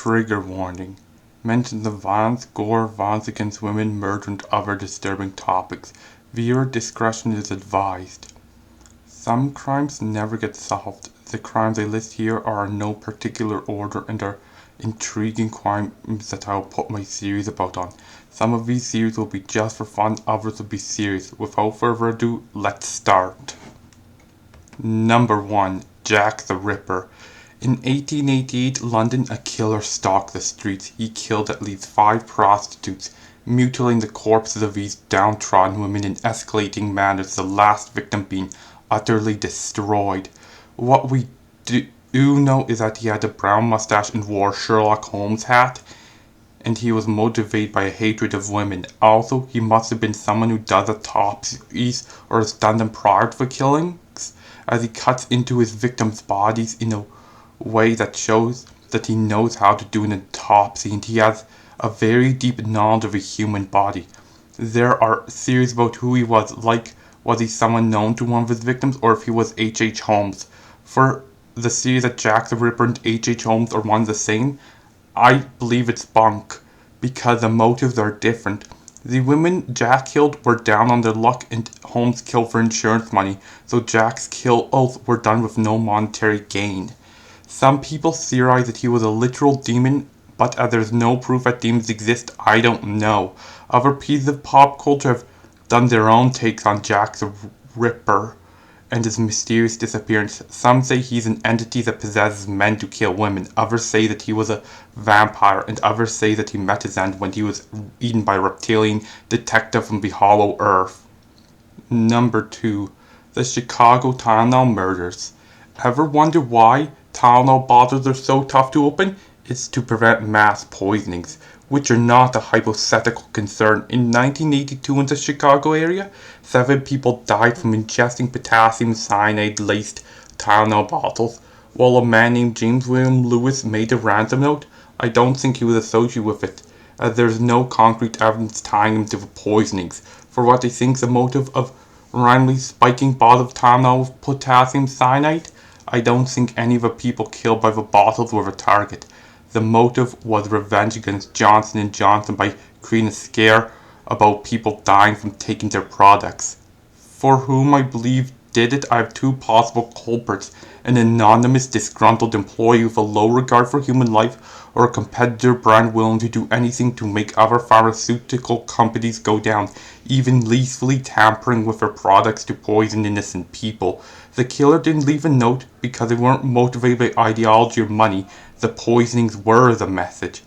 Trigger warning. Mentions of violence, gore, violence against women, murder, and other disturbing topics. Viewer discretion is advised. Some crimes never get solved. The crimes I list here are in no particular order and are intriguing crimes that I'll put my series about on. Some of these series will be just for fun, others will be serious. Without further ado, let's start. Number 1. Jack the Ripper. In 1888 London, a killer stalked the streets. He killed at least 5 prostitutes, mutilating the corpses of these downtrodden women in escalating manners, the last victim being utterly destroyed. What we do know is that he had a brown mustache and wore a Sherlock Holmes hat, and he was motivated by a hatred of women. Also, he must have been someone who does autopsies or has done them prior to the killings, as he cuts into his victims' bodies in a way that shows that he knows how to do an autopsy and he has a very deep knowledge of a human body. There are theories about who he was, like was he someone known to one of his victims or if he was H.H. Holmes. For the theory that Jack the Ripper and H.H. Holmes are one the same, I believe it's bunk, because the motives are different. The women Jack killed were down on their luck and Holmes killed for insurance money, so Jack's kills were done with no monetary gain. Some people theorize that he was a literal demon, but as there's no proof that demons exist, I don't know. Other pieces of pop culture have done their own takes on Jack the Ripper and his mysterious disappearance. Some say he's an entity that possesses men to kill women. Others say that he was a vampire, and others say that he met his end when he was eaten by a reptilian detective from the Hollow Earth. Number 2. The Chicago Tylenol Murders. Ever wonder why Tylenol bottles are so tough to open? It's to prevent mass poisonings, which are not a hypothetical concern. In 1982 in the Chicago area, 7 people died from ingesting potassium cyanide-laced Tylenol bottles. While a man named James William Lewis made a ransom note, I don't think he was associated with it, as there's no concrete evidence tying him to the poisonings. For what they think the motive of randomly spiking bottles of Tylenol with potassium cyanide, I don't think any of the people killed by the bottles were the target. The motive was revenge against Johnson & Johnson by creating a scare about people dying from taking their products. For whom I believe did it, I have 2 possible culprits: an anonymous disgruntled employee with a low regard for human life, or a competitor brand willing to do anything to make other pharmaceutical companies go down, even lethally tampering with their products to poison innocent people. The killer didn't leave a note because they weren't motivated by ideology or money. The poisonings were the message,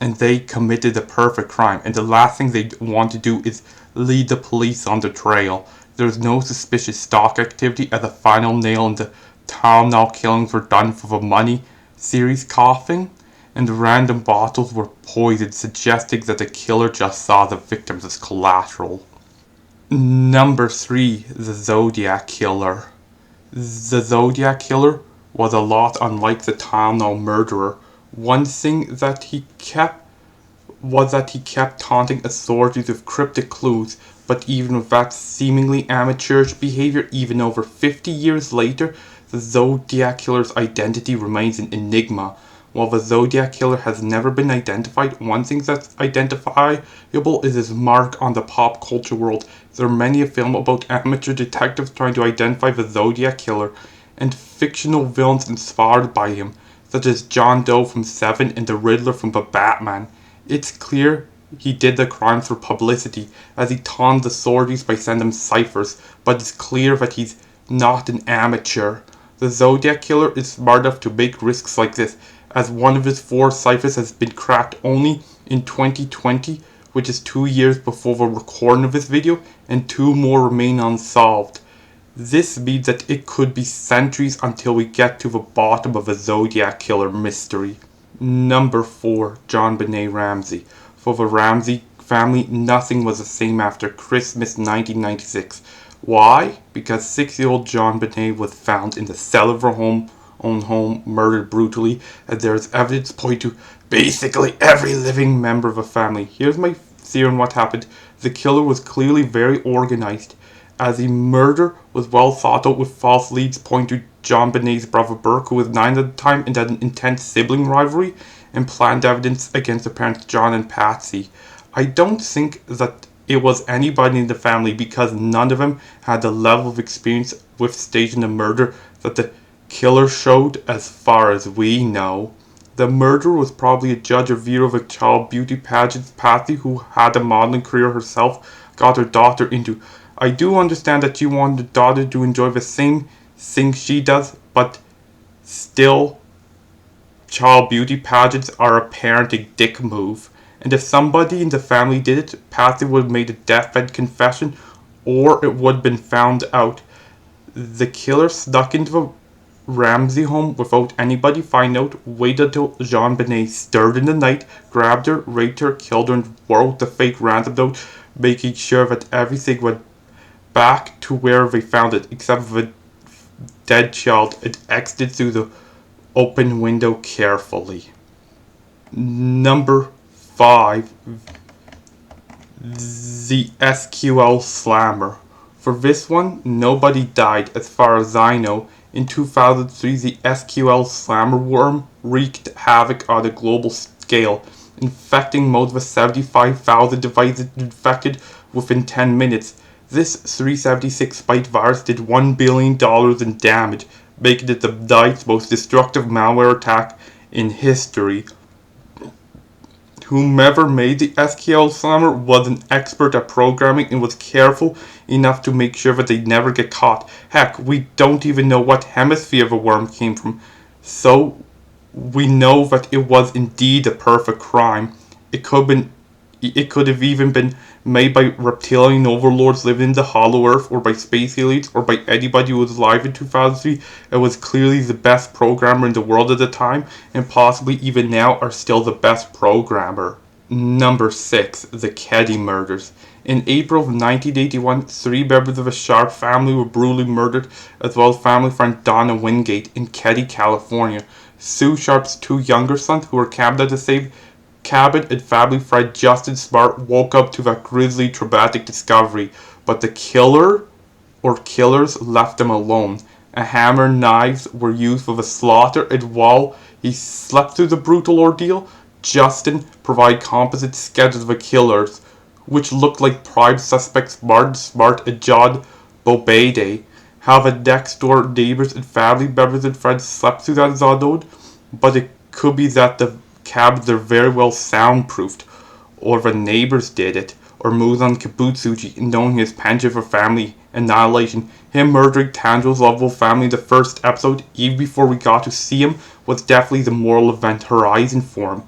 and they committed the perfect crime, and the last thing they want to do is lead the police on the trail. There's no suspicious stock activity, as the final nail in the Tylenol killings were done for the money series coughing, and the random bottles were poisoned, suggesting that the killer just saw the victims as collateral. Number 3. The Zodiac Killer. The Zodiac Killer was a lot unlike the Tylenol murderer. One thing that he kept taunting authorities with cryptic clues, but even with that seemingly amateurish behavior, even over 50 years later, the Zodiac Killer's identity remains an enigma. While the Zodiac Killer has never been identified, one thing that's identifiable is his mark on the pop culture world. There are many a film about amateur detectives trying to identify the Zodiac Killer, and fictional villains inspired by him, such as John Doe from Seven and the Riddler from the Batman. It's clear he did the crimes for publicity, as he taunted the authorities by sending them ciphers, but it's clear that he's not an amateur. The Zodiac Killer is smart enough to make risks like this, as one of his 4 ciphers has been cracked only in 2020, which is 2 years before the recording of this video, and 2 more remain unsolved. This means that it could be centuries until we get to the bottom of the Zodiac Killer mystery. Number 4. JonBenet Ramsey. For the Ramsey family, nothing was the same after Christmas 1996. Why? Because 6-year-old JonBenet was found in the cellar of her own home, murdered brutally, and there is evidence pointing to basically every living member of the family. Here's my theory on what happened. The killer was clearly very organized, as the murder was well thought out with false leads pointing to JonBenet's brother Burke, who was 9 at the time and had an intense sibling rivalry, and planned evidence against the parents John and Patsy. I don't think that it was anybody in the family because none of them had the level of experience with staging a murder that the killer showed as far as we know. The murderer was probably a judge or viewer of a child beauty pageant. Patsy, who had a modeling career herself, got her daughter into. I do understand that you want your daughter to enjoy the same thing she does, but still, child beauty pageants are a parenting dick move. And if somebody in the family did it, Patsy would have made a deathbed confession, or it would have been found out. The killer snuck into the Ramsey home without anybody finding out, waited until Jean Benet stirred in the night, grabbed her, raped her, killed her, and wrote the fake ransom note, making sure that everything went back to where they found it, except for the dead child, and exited through the open window carefully. Number 5. The SQL Slammer. For this one, nobody died as far as I know. In 2003, the SQL Slammer worm wreaked havoc on a global scale, infecting most of the 75,000 devices infected within 10 minutes. This 376 byte virus did $1 billion in damage, making it the ninth most destructive malware attack in history. Whomever made the SQL Slammer was an expert at programming and was careful enough to make sure that they never get caught. Heck, we don't even know what hemisphere the worm came from, so we know that it was indeed a perfect crime. It could have even been made by reptilian overlords living in the hollow earth, or by space aliens, or by anybody who was alive in 2003. It was clearly the best programmer in the world at the time, and possibly even now are still the best programmer. Number 6. The Keddy Murders. In April of 1981, 3 members of a Sharp family were brutally murdered, as well as family friend Donna Wingate in Keddy, California. Sue Sharp's 2 younger sons, who were camped at the same cabin, and family friend Justin Smart woke up to that grisly, traumatic discovery, but the killer or killers left them alone. A hammer and knives were used for the slaughter, and while he slept through the brutal ordeal, Justin provided composite sketches of the killers, which looked like prime suspects Martin Smart and John Bobade. How the next door neighbors and family members and friends slept through that is unknown, but it could be that the cabins are very well soundproofed, or the neighbors did it, or Muzan Kibutsuji, knowing his penchant for family annihilation. Him murdering Tanjiro's lovable family in the first episode, even before we got to see him, was definitely the moral event horizon for him.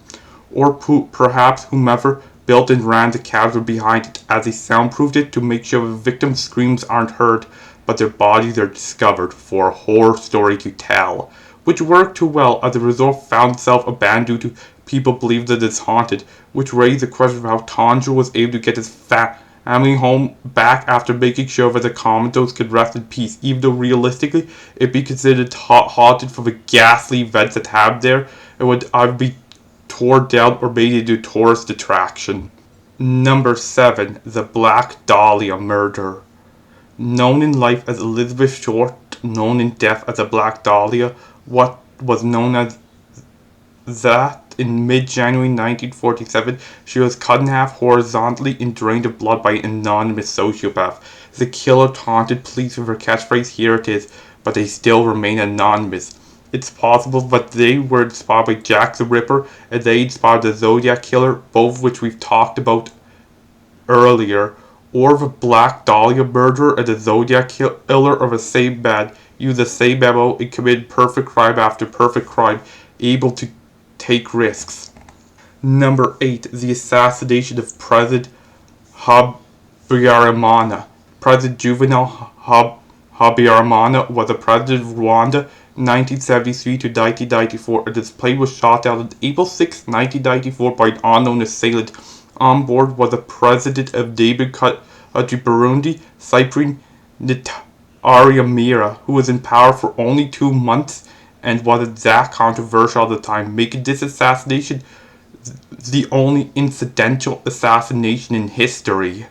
Or perhaps whomever built and ran the cabins were behind it, as they soundproofed it to make sure the victims' screams aren't heard, but their bodies are discovered for a horror story to tell, which worked too well as the resort found itself abandoned due to people believe that it's haunted, which raised the question of how Tanjiro was able to get his family home back after making sure that the commandos could rest in peace, even though realistically it'd be considered haunted for the ghastly events that happened there. It would either be torn down or made into a tourist attraction. Number 7. The Black Dahlia Murder. Known in life as Elizabeth Short, known in death as the Black Dahlia, what was known as that in mid-January 1947, she was cut in half horizontally and drained of blood by an anonymous sociopath. The killer taunted police with her catchphrase, "Here it is," but they still remain anonymous. It's possible that they were inspired by Jack the Ripper, and they inspired the Zodiac Killer, both of which we've talked about earlier, or the Black Dahlia murderer and the Zodiac Killer are the same man, use the same MO, and committed perfect crime after perfect crime, able to take risks. Number 8. The assassination of President Habyarimana. President Juvenal Habyarimana was the president of Rwanda 1973 to 1994, and his plane was shot down on April 6, 1994 by an unknown assailant. On board was the president of neighboring country Burundi, Cyprian Ntaryamira, who was in power for only 2 months and wasn't that controversial at the time, making this assassination the only incidental assassination in history.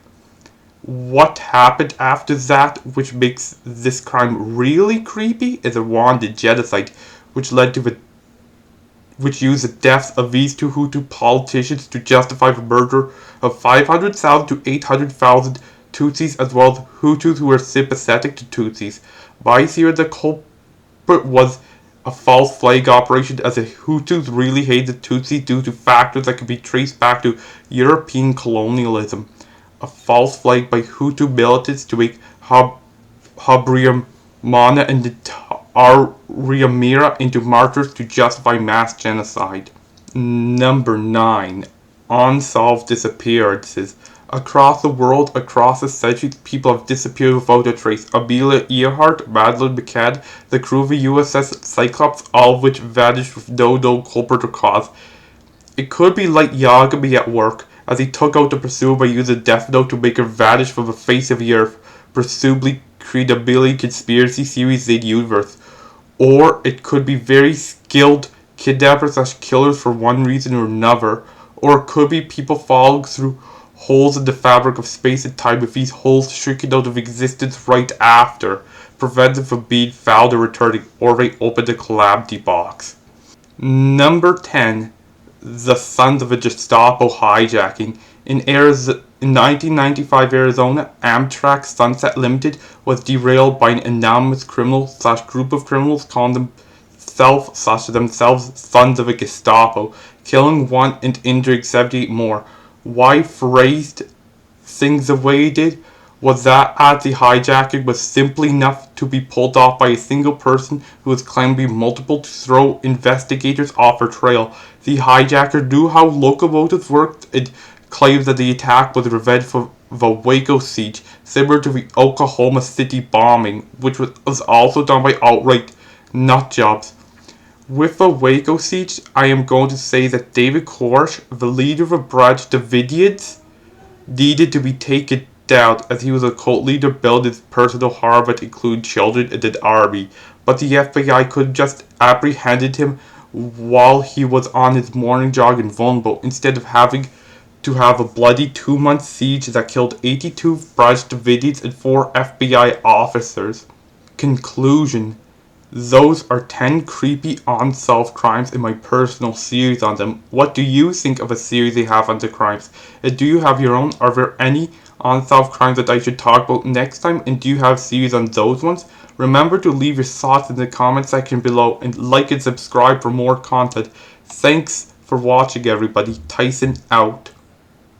What happened after that, which makes this crime really creepy, is a Rwandan genocide, which led to the which used the deaths of these two Hutu politicians to justify the murder of 500,000 to 800,000 Tutsis, as well as Hutus who were sympathetic to Tutsis. By this year, the culprit was a false flag operation, as the Hutus really hated Tutsis due to factors that could be traced back to European colonialism. A false flag by Hutu militants to make Habyarimana and Ariamira into martyrs to justify mass genocide. Number 9. Unsolved disappearances. Across the world, across the centuries, people have disappeared without a trace. Amelia Earhart, Madeleine McCann, the crew of the USS Cyclops, all of which vanished with no known culprit or cause. It could be like Yagami at work, as he took out the pursuer by using Death Note to make her vanish from the face of the earth, presumably create a million conspiracy theories in the universe. Or it could be very skilled kidnappers / killers for one reason or another. Or it could be people falling through holes in the fabric of space and time, with these holes shrinking out of existence right after, preventing from being found or returning, or they open the calamity box. Number 10. The Sons of a Gestapo Hijacking. In 1995 Arizona, Amtrak Sunset Limited was derailed by an anonymous criminal / group of criminals calling themselves Sons of a Gestapo, killing one and injuring 78 more. Why phrased things the way he did was that as the hijacking was simply enough to be pulled off by a single person who was claimed to be multiple to throw investigators off her trail. The hijacker knew how locomotives worked and claimed that the attack was revenge for the Waco siege, similar to the Oklahoma City bombing, which was also done by outright nutjobs. With the Waco siege, I am going to say that David Koresh, the leader of a branch Davidians, needed to be taken down, as he was a cult leader building his personal harm that included children and an army. But the FBI could have just apprehended him while he was on his morning jog in Vulnerable, instead of having to have a bloody 2-month siege that killed 82 branch Davidians and 4 FBI officers. Conclusion. Those are 10 creepy unsolved crimes in my personal series on them. What do you think of a series they have on the crimes? And do you have your own? Are there any unsolved crimes that I should talk about next time? And do you have series on those ones? Remember to leave your thoughts in the comment section below and like and subscribe for more content. Thanks for watching, everybody. Tyson out.